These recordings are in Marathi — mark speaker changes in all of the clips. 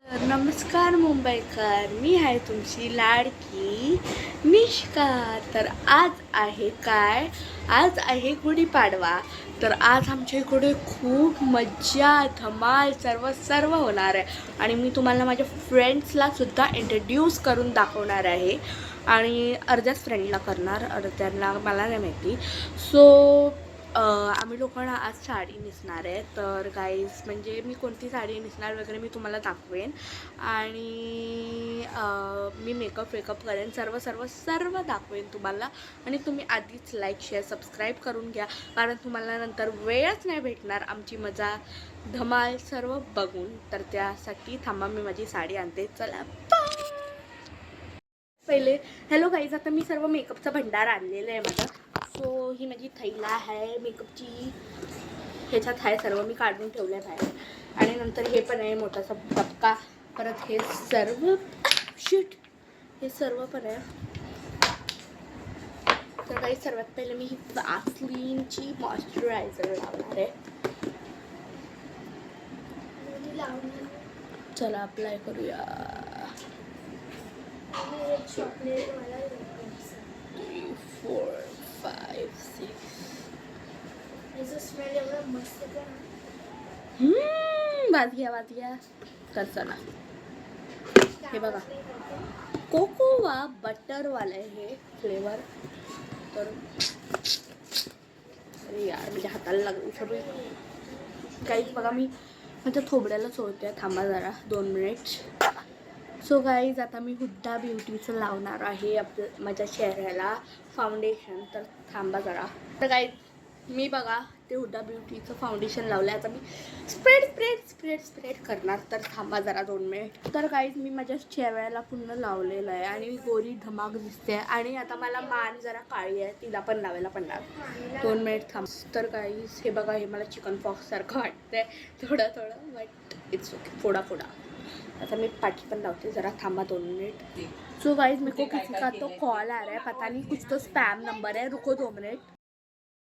Speaker 1: नमस्कार मुंबईकर, मी आहे तुमची लाडकी मिष्का. तर आज आहे गुढीपाडवा. तर आज आमच्या इकडे खूप मज्जा धमाल सर्व होणार आहे आणि मी तुम्हाला माझ्या फ्रेंड्सला सुद्धा इंट्रोड्यूस करून दाखवणार आहे आणि अर्ध्याच फ्रेंडला करणार, अर्ध्यांना मला नाही माहिती. सो आम्ही लोकांना आज साडी नेसणार आहे. तर गाईज म्हणजे मी कोणती साडी नेसणार वगैरे मी तुम्हाला दाखवेन आणि मी मेकअप करेन, सर्व दाखवेन तुम्हाला. आणि तुम्ही आधीच लाईक शेअर सबस्क्राईब करून घ्या, कारण तुम्हाला नंतर वेळच नाही भेटणार आमची मजा धमाल सर्व बघून. तर त्यासाठी थांबा, मी माझी साडी आणते. चला पहिले हॅलो गाईज, आता मी सर्व मेकअपचा भंडार आणलेला आहे माझा. सो ही माझी थैला आहे मेकअपची, ह्याच्यात आहे सर्व, मी काढून ठेवलं आहे बाहेर. आणि नंतर हे पण आहे मोठासा डबका, परत हे सर्व पण आहे. तर काही सर्वात पहिले मी ही वॅसलीनची मॉइश्चरायझर लावणार आहे. चला अप्लाय करूया. 3, 4, 5, 6. वाज घ्या. तर चला हे बघा, कोकोवा बटरवाला आहे हे फ्लेवर. तर अरे यार माझ्या हाताला लागलं सर्व. काहीच बघा, मी माझ्या थोबड्याला सोडते. थांबा जरा 2 मिनिट. सो गाईज, आता मी हुड्डा ब्युटीचं लावणार आहे माझ्या चेहऱ्याला फाउंडेशन. तर थांबा जरा. तर गाईज मी बघा ते हुड्डा ब्युटीचं फाउंडेशन लावलं आहे. आता मी स्प्रेड करणार. तर थांबा जरा 2 मिनिट. तर गाईज मी माझ्या चेहऱ्याला पूर्ण लावलेलं आहे आणि मी गोरी धमाक दिसते. आणि आता मला मान जरा काळी आहे, तिला पण लावायला पडणार. 2 मिनिट थांब. तर गाईज हे बघा, हे मला चिकन पॉक्स सारखं वाटतंय थोडं, बट इट्स ओके. फोडा. आता मी पाठी पण लावते, जरा थांबा 2 मिनिट. सो गाइस मेरे को किसी का तो कॉल आ रहा है, पता नहीं कुछ तो स्पैम नंबर है, रुको 2 मिनिट.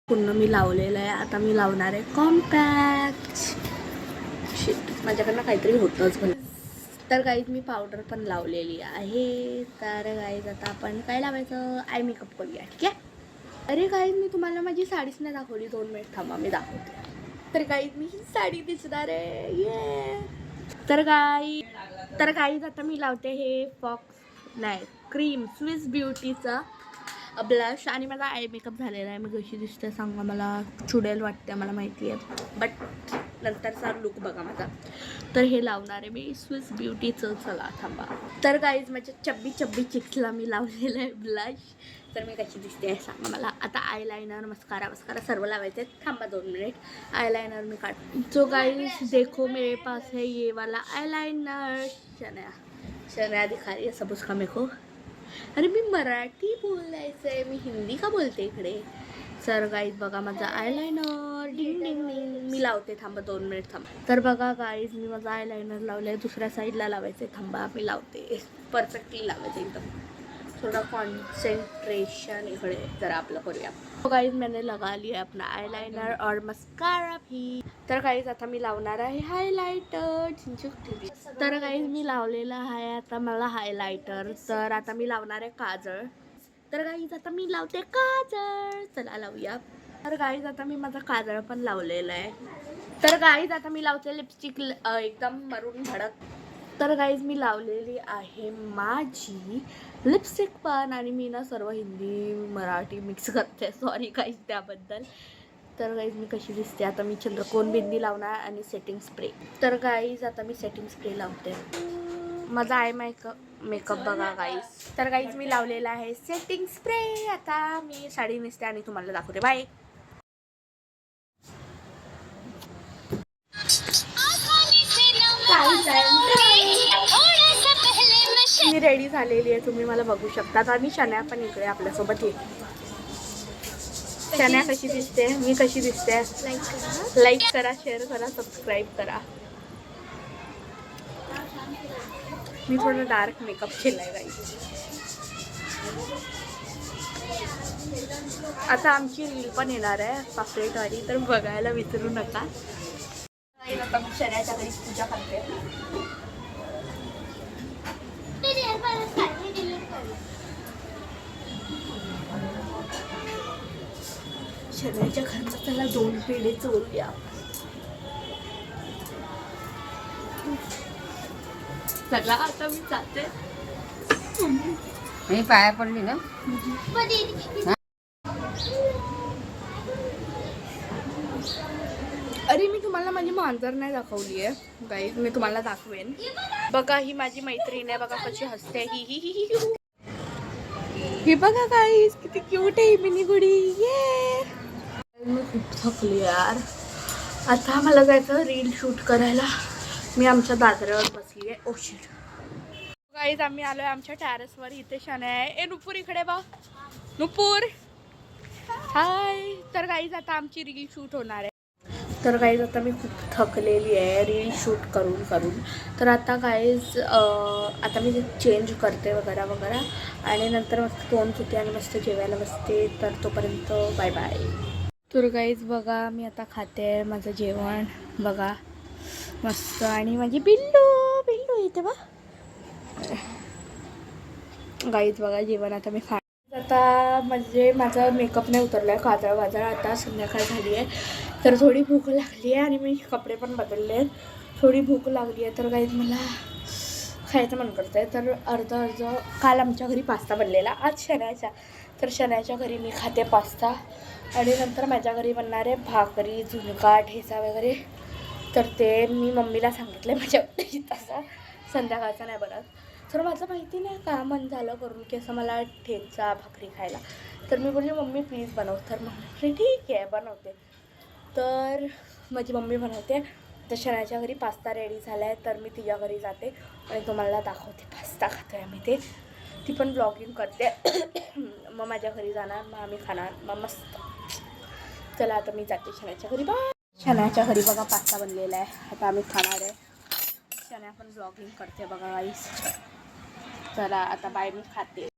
Speaker 1: पूर्ण मी लावलेलं आहे. आता मी लावणार आहे कॉम्पॅक्ट. शिट, माझ्याकडनं काहीतरी होतंच पण. तर गाईज मी पावडर पण लावलेली आहे. तर गाईज आता आपण काय लावायचं, आय मेकअप करूया, ठीक आहे. अरे गाईज मी तुम्हाला माझी साडीच नाही दाखवली. 2 मिनिट थांबा, मी दाखवते. तर गाईज मी ही साडी दिसणार आहे, ये. तर गाईज आता मी लावते हे क्रीम स्विस ब्युटीचा ब्लश. आणि माझा आय मेकअप झालेला आहे. मी कशी दिसते सांगा, मला चुडेल वाटते, मला माहिती आहे, बट नंतरचा लुक बघा माझा. तर हे लावणार आहे मी स्विस ब्युटीचं. चला थांबा. तर गाईज माझ्या चब्बी चिक्सला मी लावलेलं आहे ब्लश. तर मी कशी दिसते आहे सांगा मला. आता आयलाइनर मस्कारा सर्व लावायचे. थांबा 2 मिनिट. आयलाइनर मी काढ. सो गाइस देखो मेरे पास है ये वाला आयलाइनर. शनाया दिखा रही है सब उसका मेरे को. अरे मी मराठी बोलायचं आहे, मी हिंदी का बोलते इकडे. सर गाईज बघा माझा आयलाइनर. डिंग मी लावते. थांबा 2 मिनिट थांबा. तर बघा गाईज मी माझा आयलाइनर लावलं आहे. दुसऱ्या साईडला लावायचं आहे. थांबा मी लावते. परफेक्टली लावायचं एकदम. थोड़ा कॉन्सेंट्रेशन इकडे जरा आपलं करूया. तो गाइज मैंने लगा लिया अपना आयलाइनर और मस्कारा भी. तर गाइज आता मी लावणार आहे हायलाइटर. तर गाइज मी लावलेला आहे आता मला हायलाइटर. तर आता मी लावणार आहे काजळ. तर गाइज आता मी लावते काजळ. चला लावूया. तर गाइज आता मी माझा काजळ पण लावलेला आहे. तर गाइज आता मी लावते लिपस्टिक एकदम मरून भडक. तर गाईज मी लावलेली आहे माझी लिपस्टिक पण. आणि मी ना सर्व हिंदी मराठी मिक्स करते, सॉरी गाईज त्याबद्दल. तर गाईज मी कशी दिसते आता, मी चंद्रकोन बिंदी लावणार आणि सेटिंग स्प्रे. तर गाईज आता मी सेटिंग स्प्रे लावते. माझा आय मेकअप बघा गाईज. तर गाईज मी लावलेला आहे सेटिंग स्प्रे. आता मी साडी नेसते आणि तुम्हाला दाखवते. बाय. मी रेडी झालेली आहे, तुम्ही मला बघू शकता. आणि शन्या पण इकडे आपल्यासोबत आहे. शन्या कशी दिसते, मी कशी दिसते, लाईक करा, शेअर करा, सबस्क्राईब करा. मी थोडं डार्क मेकअप केलाय गाईज. आता आमची रील पण येणार आहे पापलेटवाली, तर बघायला विसरू नका. आता मी शन्याच्या घरी पूजा करते. शनाच्या घरचा त्याला 2 पेढे चोरूया. चला आता मी जाते.
Speaker 2: मी पाया पडली ना.
Speaker 1: अरे मी तुम्हाला माझी मांजर नाही दाखवली आहे गाईज, मी तुम्हाला दाखवेन. बघा ही माझी मैत्रीण आहे, बघा कशी हसते. ही बघा गाईज किती क्यूट आहे मिनी गुडी. ये मी खूप थकली यार. आता मला जायचं रील शूट करायला. मी आमच्या दादऱ्यावर बसली आहे. ओ शिट गाईज, आम्ही आलोय आमच्या टेरेसवर. इथे शना आहे. ए नुपूर इकडे बा. नुपूर हाय. तर गाईज आता आमची रील शूट होणार आहे. तर गाईज आता मी खूप थकलेली आहे रील शूट करून करून. तर आता गाईज आता मी चेंज करते वगैरे वगैरे आणि नंतर मस्त तोंड धुते आणि मस्त जेवायला बसते. तर तोपर्यंत बाय बाय. तर गाईज बघा मी आता खाते माझं जेवण बघा मस्त. आणि माझी बिल्लू बिल्लू इथे बा. गाईज बघा जेवण आता मी आता म्हणजे माझा मेकअप नाही उतरला आहे, काजळ वाजळ. आता संध्याकाळ झाली आहे तर थोडी भूक लागली आहे आणि मी कपडे पण बदलले आहेत. थोडी भूक लागली आहे तर गाईज मला खायचं मन करतं आहे. तर अर्ध काल आमच्या घरी पास्ता बनलेला, आज शनाच्या. तर शनाच्या घरी मी खाते पास्ता आणि नंतर माझ्या घरी बनणार आहे भाकरी झुणका ठेचा वगैरे. तर ते मी मम्मीला सांगितलं माझ्या तसं संध्याकाळचं नाही बनत. तर माझं माहिती नाही का मन झालं करून की असं मला ठेचा भाकरी खायला. तर मी बोलली मम्मी प्लीज बनव. तर मम्मी ठीक आहे बनवते. तर माझी मम्मी बनवते. तर शनाच्या घरी पास्ता रेडी झाला आहे तर मी तिच्या घरी जाते आणि तुम्हाला दाखवते पास्ता खातो आहे आम्ही ते. ती पण ब्लॉगिंग करते. मग माझ्या घरी जाणार, मग आम्ही खाणार, मग मस्त. चला आता मी जाते शनाच्या घरी. बा शनाच्या घरी बघा पास्ता बनलेला आहे, आता आम्ही खाणार आहे. शना पण ब्लॉगिंग करते बघा गाईस. चला आता बाय, मी खाते.